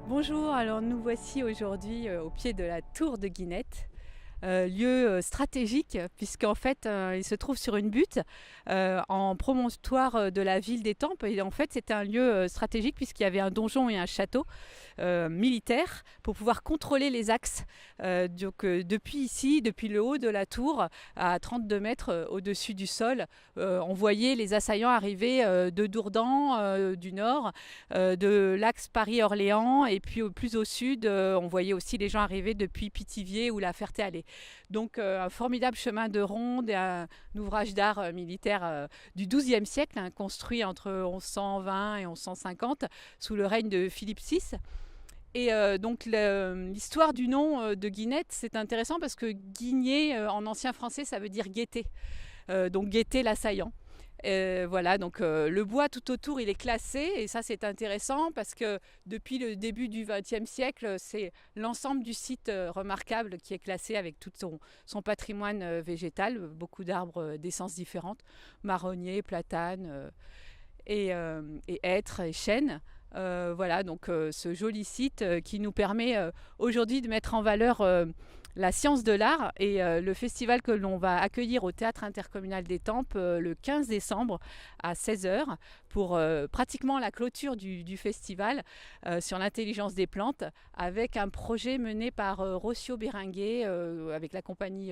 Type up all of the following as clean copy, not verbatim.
Bonjour, alors nous voici aujourd'hui au pied de la tour de Guinette, lieu stratégique puisqu'en fait il se trouve sur une butte en promontoire de la ville d'Étampes et en fait c'était un lieu stratégique puisqu'il y avait un donjon et un château militaire pour pouvoir contrôler les axes. Depuis ici, depuis le haut de la tour à 32 mètres au-dessus du sol, on voyait les assaillants arriver de Dourdan du nord, de l'axe Paris-Orléans et puis plus au sud on voyait aussi les gens arriver depuis Pithiviers ou La Ferté-Alais. Donc un formidable chemin de ronde et un ouvrage d'art militaire du XIIe siècle, construit entre 1120 et 1150 sous le règne de Philippe VI. Et donc l'histoire du nom de Guinette, c'est intéressant parce que guigner en ancien français, ça veut dire guetter. Donc guetter l'assaillant. Voilà, donc le bois tout autour, il est classé et ça c'est intéressant parce que depuis le début du XXe siècle, c'est l'ensemble du site remarquable qui est classé avec tout son patrimoine végétal, beaucoup d'arbres d'essences différentes, marronniers, platanes et hêtres et chênes. Voilà, donc ce joli site qui nous permet aujourd'hui de mettre en valeur la science de l'art et le festival que l'on va accueillir au Théâtre Intercommunal d'Étampes le 15 décembre à 16h pour pratiquement la clôture du festival sur l'intelligence des plantes avec un projet mené par Rocio Béringuet avec la compagnie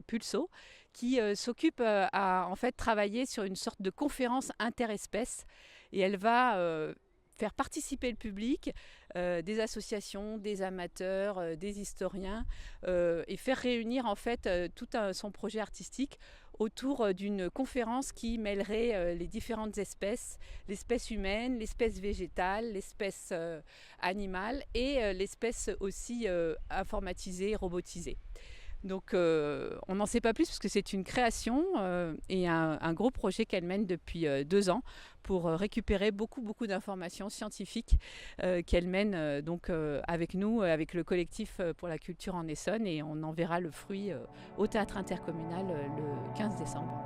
Pulso qui s'occupe à en fait travailler sur une sorte de conférence interespèces et elle va faire participer le public, des associations, des amateurs, des historiens, et faire réunir en fait son projet artistique autour d'une conférence qui mêlerait les différentes espèces, l'espèce humaine, l'espèce végétale, l'espèce animale et l'espèce aussi informatisée, robotisée. Donc on n'en sait pas plus parce que c'est une création et un gros projet qu'elle mène depuis 2 ans pour récupérer beaucoup d'informations scientifiques qu'elle mène donc avec nous, avec le collectif pour la culture en Essonne et on en verra le fruit au Théâtre Intercommunal le 15 décembre.